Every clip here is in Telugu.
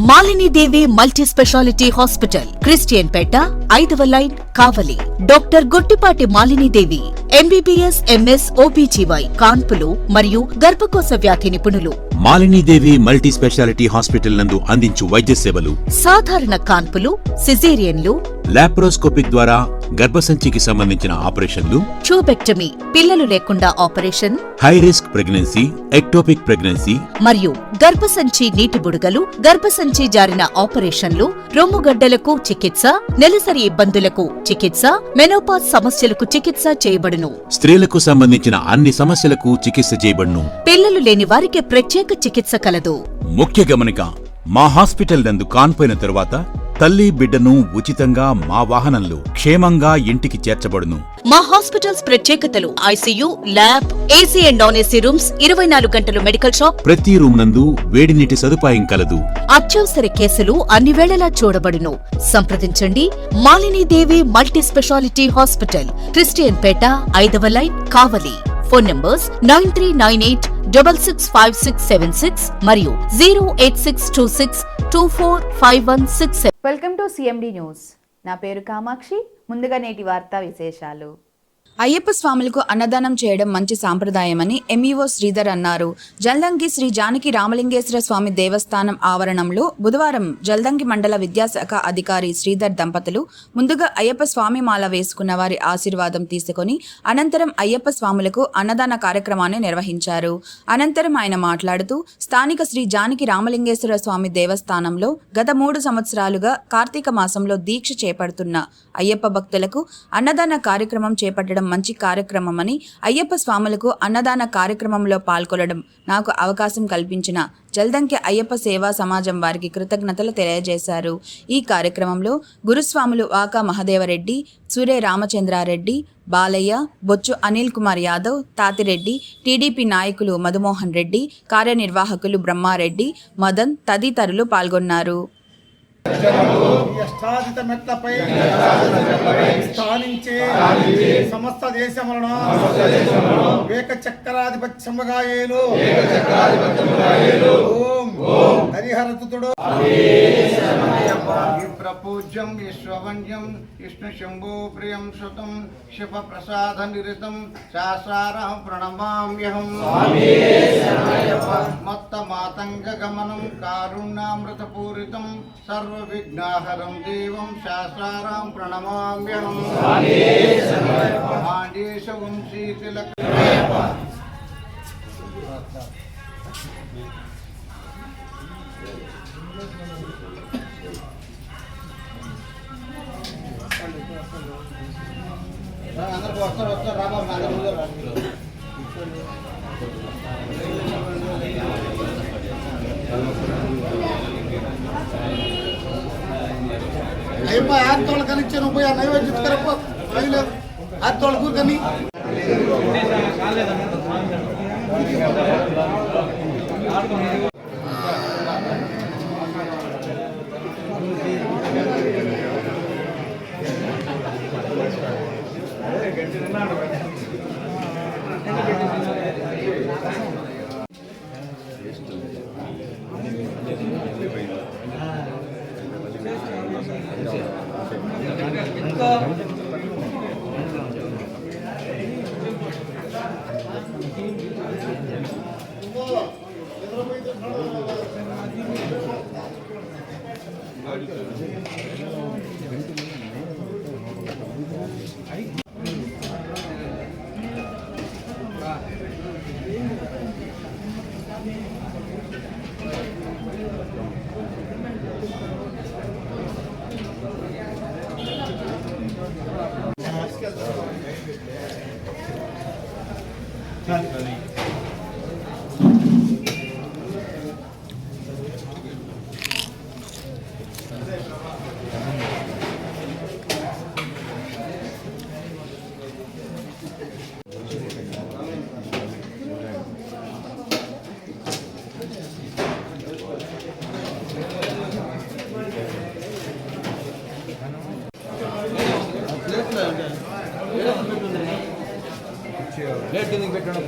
మాలిని దేవి మల్టీ స్పెషాలిటీ హాస్పిటల్, క్రిస్టియన్ పేట, 5వ లైన్, కావలి. డాక్టర్ గొట్టిపాటి మాలిని దేవి, MBBS, MS, OBGY, కాన్పులు మరియు గర్భకోశ వ్యాధి నిపుణులు. మాలినీదేవి మల్టీ స్పెషాలిటీ హాస్పిటల్ నందు అందించు వైద్య సేవలు: సాధారణ కాన్పులు, సిజేరియన్లు, లాప్రోస్కోపిక్ ద్వారా గర్భసంచికి సంబంధించిన ఆపరేషన్లు, ట్యూబెక్టమీ, పిల్లలు లేకుండా operation, high risk pregnancy, ectopic pregnancy మరియు గర్భసంచి నీటి బుడగలు, గర్భసంచి జారిన ఆపరేషన్లు, రొమ్ముగడ్డలకు చికిత్స, నెలసరి ఇబ్బందులకు చికిత్స, మెనోపాజ్ సమస్యలకు చికిత్స చేయబడును. స్త్రీలకు సంబంధించిన అన్ని సమస్యలకు చికిత్స చేయబడును. పిల్లలు లేని వారికి ప్రత్యేక చికిత్స కలదు. ముఖ్య గమనిక: మా హాస్పిటల్ నందు కాన్పోయిన తరువాత తల్లి బిడ్డను ఉచితంగా మా వాహనంలో క్షేమంగా ఇంటికి చేర్చబడును. మా హాస్పిటల్స్ ప్రత్యేకతలు: ICU, lab, AC and non AC rooms, 24 గంటలు మెడికల్ షాప్, ప్రతి రూమ్ నందు వేడి నీటి సదుపాయం కలదు. అత్యవసర కేసులు అన్ని వేళలా చూడబడును. సంప్రదించండి. మాలిని దేవి మల్టీ స్పెషాలిటీ హాస్పిటల్, క్రిస్టియన్ పేట, 5వ లైన్, కావలి. ఫోన్ నంబర్స్ 9398665676 మరియు 08626245167. Welcome to CMD news. నా పేరు కామాక్షి. ముందుగా నేటి వార్తా విశేషాలు. అయ్యప్ప స్వాములకు అన్నదానం చేయడం మంచి సాంప్రదాయమని MEO శ్రీధర్ అన్నారు. జల్దంకి శ్రీ జానకి రామలింగేశ్వర స్వామి దేవస్థానం ఆవరణంలో బుధవారం జల్దంకి మండల విద్యాశాఖ అధికారి శ్రీధర్ దంపతులు ముందుగా అయ్యప్ప స్వామి మాల వేసుకున్న వారి ఆశీర్వాదం తీసుకొని అనంతరం అయ్యప్ప స్వాములకు అన్నదాన కార్యక్రమాన్ని నిర్వహించారు. అనంతరం ఆయన మాట్లాడుతూ స్థానిక శ్రీ జానకి రామలింగేశ్వర స్వామి దేవస్థానంలో గత 3 సంవత్సరాలుగా కార్తీక మాసంలో దీక్ష చేపడుతున్న అయ్యప్ప భక్తులకు అన్నదాన కార్యక్రమం చేపట్టడం మంచి కార్యక్రమమని, అయ్యప్ప స్వాములకు అన్నదాన కార్యక్రమంలో పాల్గొనడం నాకు అవకాశం కల్పించిన జల్దంకి అయ్యప్ప సేవా సమాజం వారికి కృతజ్ఞతలు తెలియజేశారు. ఈ కార్యక్రమంలో గురుస్వాములు వాకా మహదేవరెడ్డి, సూర్య రామచంద్రారెడ్డి, బాలయ్య, బొచ్చు అనిల్ కుమార్ యాదవ్, తాతిరెడ్డి, TDP నాయకులు మధుమోహన్ రెడ్డి, కార్యనిర్వాహకులు బ్రహ్మారెడ్డి, మదన్ తదితరులు పాల్గొన్నారు. అష్టాదిత మెట్లపై స్థానించే సమస్త దేశములను ఏక చక్రాధిపత్యముగా ఏలు ఓం హరిహరతుడు ప్రపూజ్యం విశ్వవంద్యం విష్ణు శంభో ప్రియం సుతం శివ ప్రసాద నిరితం శాస్త్రారం ప్రణమామ్యహం. మత్త మాతంగ గమనం కారుణ్యామృత పూరితం సర్వ విఘ్నాహరం దేవం శాస్త్రారం ప్రణమామ్యహం. మాండేశ వంశీ తిలక అందరూ వస్తారు రాబాబు అయిపో ఆత్తోళ్ళ కనిచ్చాను పోయి ఆ నైవేద్యం కరపో ఆత్తోళ్ళ కూరకని ప్లేట్ ఎందుకు పెట్టడం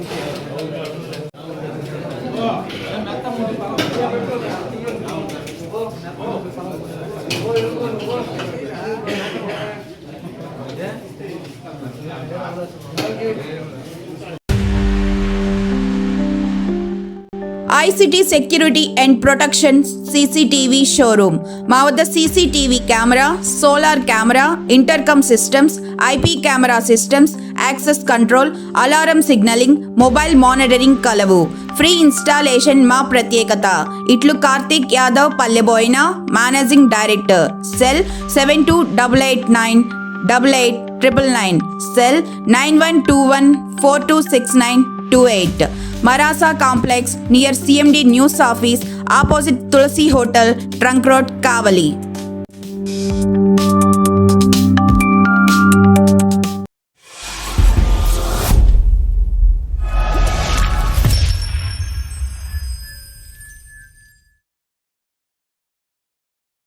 ICT security and protection CCTV showroom. మా వద్ద CCTV camera, solar camera, intercom systems, IP camera systems, access control, alarm signalling, mobile monitoring కలవు. ఫ్రీ ఇన్స్టాలేషన్ మా ప్రత్యేకత. ఇట్లు Karthik Yadav Palleboina, managing director. Cell 7288988999. Cell 9121426928. Marasa Complex near CMD News Office, opposite Tulsi Hotel, Trunk Road, Kavali.